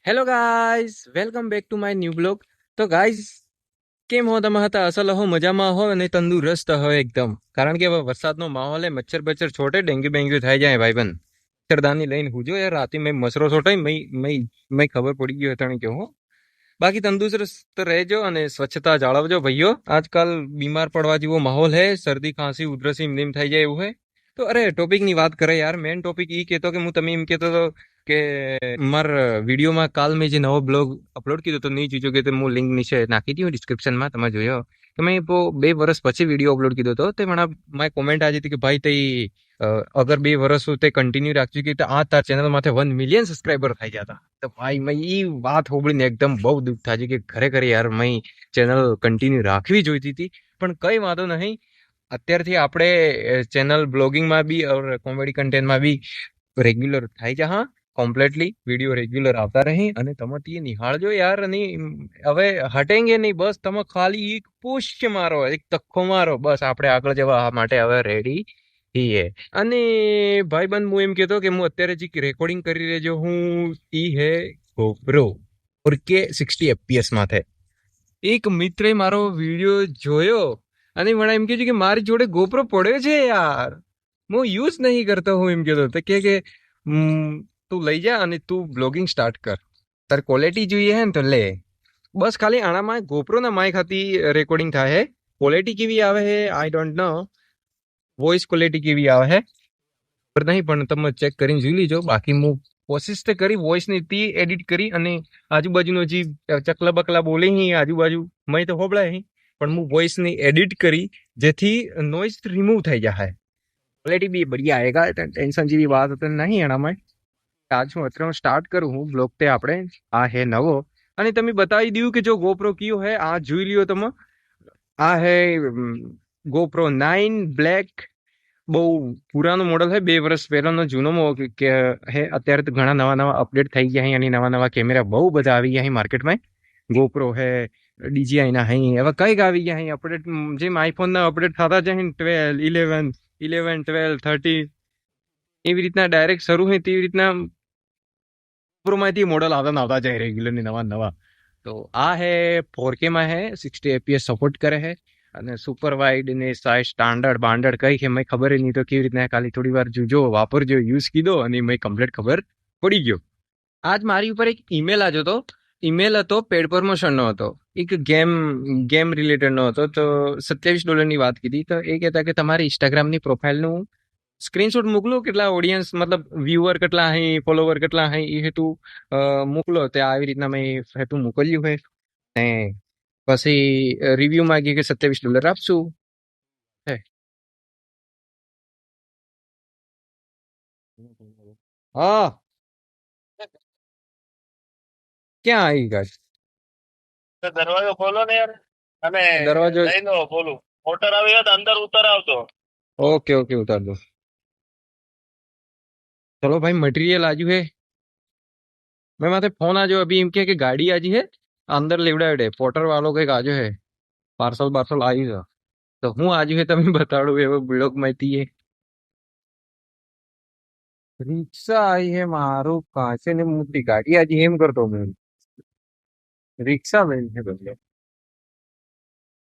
Hello guys, welcome back to my new blog. તો guys, કેમ હો તમે હતા? અસલ હો, મજામાં હો અને તંદુરસ્ત હો એકદમ. કારણ કે હવે વરસાદનો માહોલ હે, મચ્છર બચ્છર છોટે, ડેન્ગ્યુ બેન્ગ્યુ થઈ જાય ભાઈબંધ. મચ્છરદાની લઈને હુજો યાર, રાતે મેં મસરો છોટાઈ મેં ખબર પડી ગયો હતા કે હું. બાકી તંદુરસ્ત રહેજો અને સ્વચ્છતા જાળવજો ભાઈઓ. આજકાલ બીમાર પડવા જેવો માહોલ હે, શરદી ખાંસી ઉધરસી એમ થઈ જાય એવું હે. તો અરે ટોપિકની વાત કરે યાર, મેન ટોપિક ઈ કહેતો કે હું તમે એમ કહેતો હતો કે મારા વિડીયોમાં કાલ મેં જે નવો બ્લોગ અપલોડ કર્યો તો નહીં જોજો કે હું લિંક નીચે નાખી દઉં ડિસ્ક્રિપ્શનમાં, તમે જોયો કે મેં 2 વર્ષ પછી વિડીયો અપલોડ કર્યો હતો. તે મને મારી કોમેન્ટ આવી હતી કે ભાઈ તે અગર 2 વર્ષ તે કન્ટિન્યુ રાખજો કે આ તાર ચેનલ માથે 1 મિલિયન સબસ્ક્રાઈબર થઈ ગયા હતા. તો ભાઈ મેં એ વાત હોબળીને એકદમ બહુ દુઃખ થાય છે કે ખરેખર યાર મેં ચેનલ કન્ટિન્યુ રાખવી જોઈતી હતી, પણ કઈ વાંધો નહીં. અત્યારથી આપણે ચેનલ બ્લોગિંગમાં બી और કોમેડી કન્ટેન્ટમાં બી રેગ્યુલર થઈ જા. હા, કોમ્પ્લેટલી વિડીયો રેગ્યુલર આવતા રહી અને તમે તે નિહાળજો યાર. અને હવે હટેંગે નહીં, બસ તમે ખાલી એક પુશ મારો, એક તખ્ખો મારો, બસ આપણે આગળ જવા માટે હવે રેડી છીએ. અને ભાઈબંધ હું એમ કહેતો કે હું અત્યારે જે રેકોર્ડિંગ કરી રહ્યો હું ઈ હે GoPro 4K 60 FPS માથે. એક મિત્રે મારો વિડીયો જોયો અને મને એમ કહે છે કે મારી જોડે GoPro પડ્યો છે યાર, હું યુઝ નહીં કરતો. હું એમ કહેતો તો કે તું લઈ જા અને તું બ્લોગિંગ સ્ટાર્ટ કર, તાર ક્વોલિટી જોઈએ હે ને તો લે. બસ ખાલી આનામાં GoPro ના માઇક હતી રેકોર્ડિંગ થાય હે. ક્વોલિટી કેવી આવે હે I don't know, voice quality કેવી આવે હે ખબર નહીં, પણ તમે ચેક કરીને જોઈ લીજો. બાકી હું કોશિશ તો કરી વોઇસની તી એડિટ કરી અને આજુબાજુનો જે ચકલા બકલા બોલે હી આજુબાજુ મેં તો હોબળાય હી, પણ હું વોઇસની એડિટ કરી જેથી નોઇઝ રિમૂવ થઈ જાય. ક્વોલિટી બી બઢિયા આएगा, ટેન્શન જેવી વાત તો નહીં એનામાં. આજ હું અત્યારે સ્ટાર્ટ કરું હું બ્લોગ તે આપણે આ હે નવો. અને તમે બતાવી દઉં કે જો GoPro કયો હે આ જોઈ લ્યો તમે. આ હે GoPro 9 બ્લેક, બહુ પુરાનો મોડલ હે, 2 વર્ષ પહેલાનો જૂનો કે હે. અત્યારે તો ઘણા નવા નવા અપડેટ થઈ ગયા અહીં અને નવા નવા કેમેરા બહુ બધા આવી ગયા અહીં માર્કેટમાં. GoPro હે, DJI ના અહીં હવે કઈક આવી ગયા અહીં અપડેટ, જેમ આઈફોન ના અપડેટ થતા જાય 12 11 12 13 એવી રીતના ડાયરેક્ટ શરૂ હોય તેવી રીતના GoProમાંથી મોડલ આવતા જાય રેગ્યુલરની નવા નવા. તો આ હે 4K માં હે, 60 FPS સપોર્ટ કરે હે અને સુપર વાઇડ ને સાઈઝ સ્ટાન્ડર્ડ બાન્ડર્ડ કઈ છે મેં ખબર નહીં, તો કેવી રીતના ખાલી થોડી વાર જોજો, વાપરજો, યુઝ કીધો અને મેં કમ્પ્લીટ ખબર પડી ગયો. આજ મારી ઉપર એક ઈમેલ આવ્યો હતો. ઈમેલ હતો પેડ પ્રમોશનનો હતો, એક ગેમ રિલેટેડનો હતો. તો $27 વાત કીધી. તો એ કહેતા કે તમારી ઇન્સ્ટાગ્રામની પ્રોફાઇલનું સ્ક્રીનશોટ મોકલો, કેટલા ઓડિયન્સ મતલબ વ્યુઅર કેટલા અહીં, ફોલોવર કેટલા અહીં, એ હેતુ મોકલો. તે આવી રીતના મેં હેતુ મોકલ્યું હોય ને પછી રિવ્યુ માંગી કે $27 આપશું. હા, ક્યાં આવી ગયા? તો દરવાજો ખોલો ને યાર, અને દરવાજો લઈ લો. બોલું મોટર આવી હોય તો અંદર ઉતર આવતો. ઓકે ઓકે ઉતાર દો. चलो भाई मटेरियल आजू है. मैं माथे फोन आजो अभी इनके कि गाड़ी आजी है अंदर लेवड़ाड़े पोर्टर वालों के आजो है, पार्सल पार्सल आई है. तो हूँ आजू है तमें बताड़ू एवं ब्लॉग माहिती है. रिक्शा आई है मारू कांचे ने मोटी गाड़ी आज हेम करतो मैं रिक्शा में है बंदे.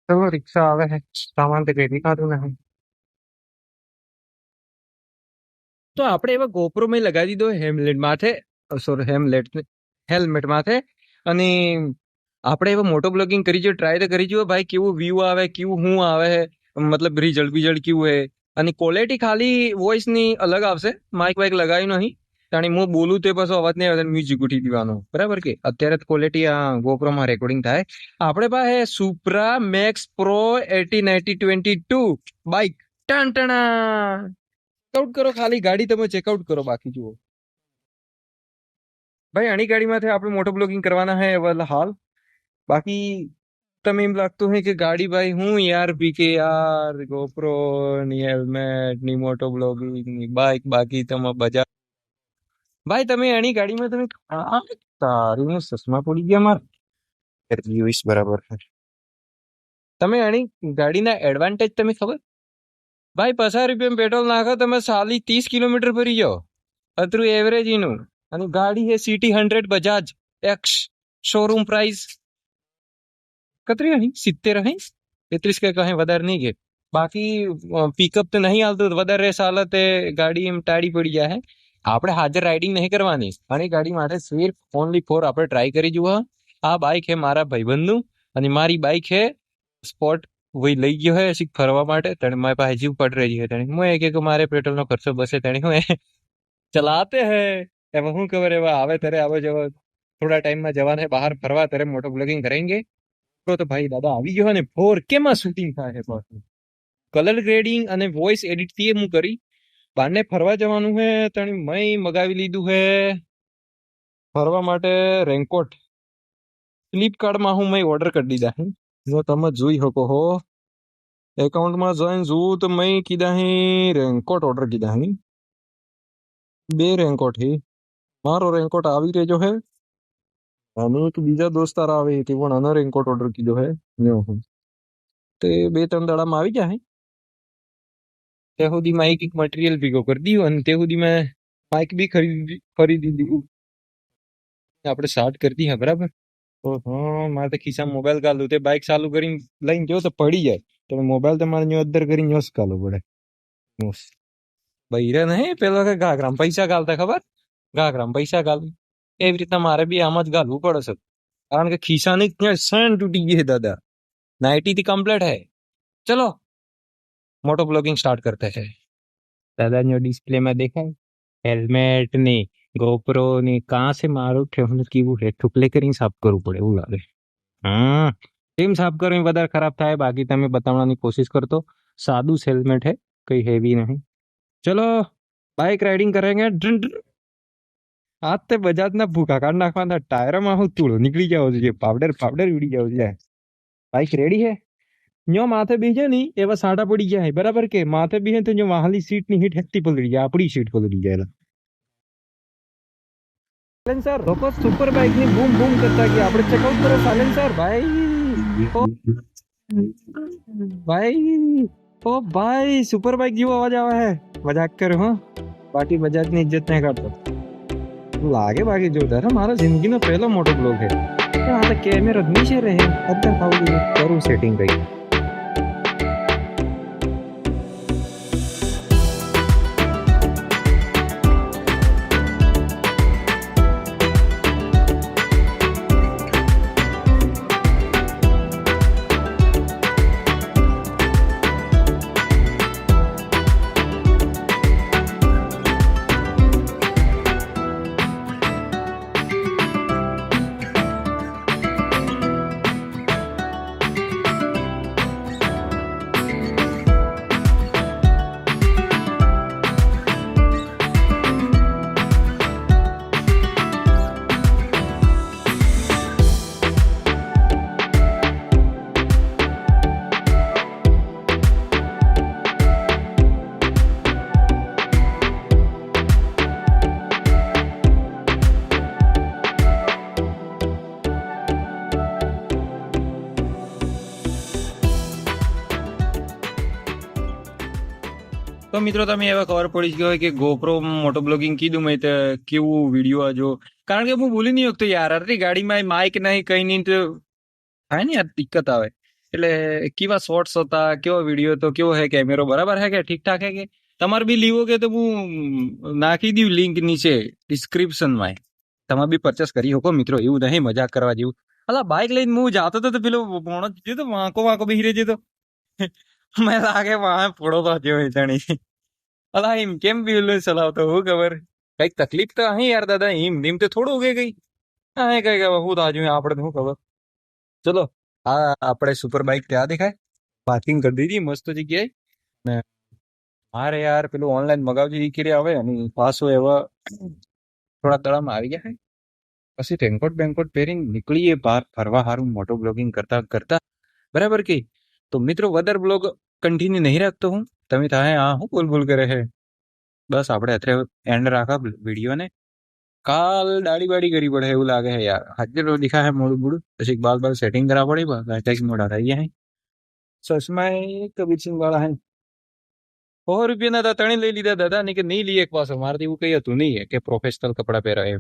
चलो रिक्शा आवे है, सामान तो कहीं दिखा दूं नहीं. તો આપણે એવા GoPro મેં લગાવી દીધો હેમલેટ માથે, સોરી હેલ્મેટ માથે. અને આપણે એવો મોટો બ્લોગિંગ કરી જો, ટ્રાય તો કરી જો ભાઈ કેવું વ્યૂ આવે, કેવું શું આવે, મતલબ રિઝલ્ટ બીજલ્ટ કેવું હે. અને ક્વોલિટી ખાલી વોઇસની અલગ આવશે, માઇક વાઇક લગાવ્યું નહીં. તાણી હું બોલું તે પાછો અવાજ નહીં આવે, મ્યુઝિક ઉઠી દીવાનો બરાબર. કે અત્યારે ક્વોલિટી આ GoPro માં રેકોર્ડિંગ થાય. આપણે પાસે સુપ્રા મેક્સ પ્રો 8090 બાઇક ટણા ચેકઆઉટ કરો, ખાલી ગાડી તમે ચેકઆઉટ કરો, બાકી જુઓ ભાઈ. આની ગાડીમાંથી આપણે મોટો બ્લોગિંગ કરવાના હે હાલ. બાકી તમે એમ લાગતું હોય કે ગાડી ભાઈ હું યાર પી કે યાર GoPro ની હેલ્મેટ ની મોટો બ્લોગિંગ ની બાઇક, બાકી તમે બજાર ભાઈ તમે આની ગાડીમાં તમે તારી ચશ્મા પડી ગયા માર બરાબર છે. તમે આની ગાડીના એડવાન્ટેજ તમે ખબર ભાઈ? 50 રૂપિયા પેટ્રોલ નાખો તમે સાલી 30 કિલોમીટર ફરી જાઓ, અત્રું એવરેજ એનું. અને ગાડી છે city 100 Bajaj. Ex showroom price कतरी અહીં 70 અહીં 33 કે કहीं વધારે નહીં કે બાકી પિકઅપ તો નહીં હાલતું વધારે સાલ તે ગાડી એમ ટાળી પડી જાય આપણે હાજર રાઇડિંગ નહીં કરવાની અને ગાડી માટે સિર્ફ ઓનલી ફોર આપણે ટ્રાય કરી જુઓ આ બાઇક હે મારા ભાઈબંધનું અને મારી બાઇક હે સ્પોટ વહી લઈ ગયો હે શીખ ફરવા માટે તને મારી પાસે જીવ પડ રહી છે તને હું કે મારે પેટ્રોલનો ખર્ચો બસે તને હું ચલાતે હે એમાં શું ખબર એવા આવે ત્યારે આવે જવા થોડા ટાઈમમાં જવાના બહાર ફરવા ત્યારે મોટો બ્લોગિંગ કરેંગે તો ભાઈ દાદા આવી ગયો ને 4K માં શૂટિંગ થાય છે પાછું કલર ગ્રેડિંગ અને વોઇસ એડિટ થી હું કરી બારને ફરવા જવાનું હે તણી મય મગાવી લીધું હે ફરવા માટે રેનકોટ ફ્લિપકાર્ટમાં હું મય ઓર્ડર કરી દીધા હે જો તમે જોઈ શકો હો એકાઉન્ટમાં જોઈને જોઉં તો મય કીધા હે રેનકોટ ઓર્ડર કીધા હે 2 રેનકોટ હે મારો રેનકોટ આવી રહ્યો હે અને એક બીજા દોસ્તાર આવે તે પણ આનો રેનકોટ ઓર્ડર કીધો હે લ્યો હું તે 2-3 દાડામાં આવી જાય ત્યાં સુધીમાં એક મટીરિયલ ભેગો કરી દીધું અને તે સુધીમાં બાઇક બી ખરીદી દીધું આપણે સ્ટાર્ટ કરી દી બરાબર હા મારે તો ખિસ્સામાં મોબાઈલ ગાલું તે બાઇક ચાલુ કરીને લઈને જો તો પડી જાય તો મોબાઈલ તમારે ન્યો અદ્દર કરીને ન્યોસ ગાલો પડે બૈરા નહીં પેલો કે ઘાઘરામાં પૈસા ગાલતા ખબર ઘાઘરામાં પૈસા ગાલ એવી રીતના મારે બી આમ જ ગાલવું પડે છે કારણ કે ખિસ્સાની ત્યાં સન તૂટી ગઈ है दादा 90 થી કમ્પ્લીટ है चलो मोटो ब्लॉगिंग स्टार्ट करते हैं दादा जो डिस्प्ले में देखा हेलमेट ने गोप्रो ने कहाँ से मारो ठेवने की वो है ठुकले કરીને સાફ કરવું પડે એવું લાગે કેમ સાફ કરવી વધારે ખરાબ થાય બાકી તમે બતાવવાની કોશિશ કરતો સાદું હેલ્મેટ है કઈ હેવી નહીં ચલો બાઇક રાઇડિંગ કરેંગે आज ते बजाज ना भूखा काट नाखवाना टायर में हूँ तूड़ो निकली जाओ જોઈએ પાવડર ઉડી જાવ છે બાઇક રેડી હે ન્યો માથે બીજે નહીં એવા સાડા પડી ગયા હે બરાબર કે માથે બીજે તો ન્યો વાહલી સીટ ની હીટ હેક્ટી પલડી જાય આપણી સીટ પલડી જાય સાયલેન્સર લોકો સુપર બાઇક ની બૂમ બૂમ કરતા ગયા આપણે ચેકઆઉટ કરો સાયલેન્સર ભાઈ ભાઈ ओ भाई सुपर बाइक જેવો અવાજ આવે હે મજાક કર હો બાકી બજાજ ની ઇજ્જત નહીં કરતો લાગે બાકી જોરદાર મારા જિંદગીનો પહેલો મોટો બ્લોગ હે આ તો કેમેરા નીચે રહે અત્યારે ખાવું કરું સેટિંગ કઈ તો મિત્રો તમે એવા ખબર પડી ગયો કે ગોપ્રો મોટો બ્લોગિંગ કીધું મેં તો કેવું વિડીયો આજો કારણ કે હું ભૂલી નહીં શકતો યાર અરે ગાડીમાં માઇક નહીં કઈ નહીં તો થાય ને યાર દિક્કત આવે એટલે કેવા શોર્ટ્સ હતા કેવો વિડીયો તો કેવો હે કેમેરો બરાબર હે કે ઠીક ઠાક હે કે તમારે બી લીવો કે તો હું નાખી દઉં લિંક નીચે ડિસ્ક્રિપ્શનમાં તમે બી પરચેસ કરી શકો મિત્રો એવું નહીં મજાક કરવા જેવું અલા બાઇક લઈને હું જાતો તો પેલો ભણો જો તો વાંકો બેહી રહી તો મેં લાગે વાહ ફોડો તો જેવો જાણી અલા એમ કેમ બી ચલાવતો હું ખબર કઈક તકલીફ તો અહીં યાર દાદા એમ તો થોડું ઉગે ગઈ હા કઈ હું તો આજુ આપણે શું ખબર ચલો આ આપણે સુપર બાઇક ત્યાં દેખાય પાર્કિંગ કરી દીધી મસ્ત જગ્યાએ ને મારે યાર પેલું ઓનલાઈન મગાવજો એ કરી આવે અને પાછો એવા થોડા તળામાં આવી ગયા પછી રેનકોટ બેનકોટ પહેરીને નીકળીએ બહાર ફરવા હારું મોટો બ્લોગિંગ કરતા કરતા બરાબર કે તો મિત્રો વધારે બ્લોગ કન્ટિન્યુ નહીં રાખતો હું તમે થાય હા હું બોલ કરે છે બસ આપણે અત્યારે એન્ડ રાખા વિડીયોને કાલ દાડી બાડી કરી પડે એવું લાગે છે યાર હાજર દેખા હે મોડું મોડું પછી બાલ બાલ સેટિંગ કરા પડે મોડા થઈ ગયા ચશ્મા કબીરસિંહ વાળા હે ₹100 ના ત્રણે લઈ લીધા દાદા ને કે નહીં લઈએ એક પાછો મારે એવું કઈ હતું નહીં કે પ્રોફેશનલ કપડા પહેરાય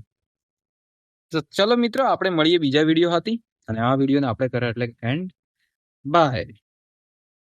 તો ચલો મિત્રો આપણે મળીએ બીજા વિડીયો હતી અને આ વિડીયોને આપણે કરે એટલે એન્ડ બાય.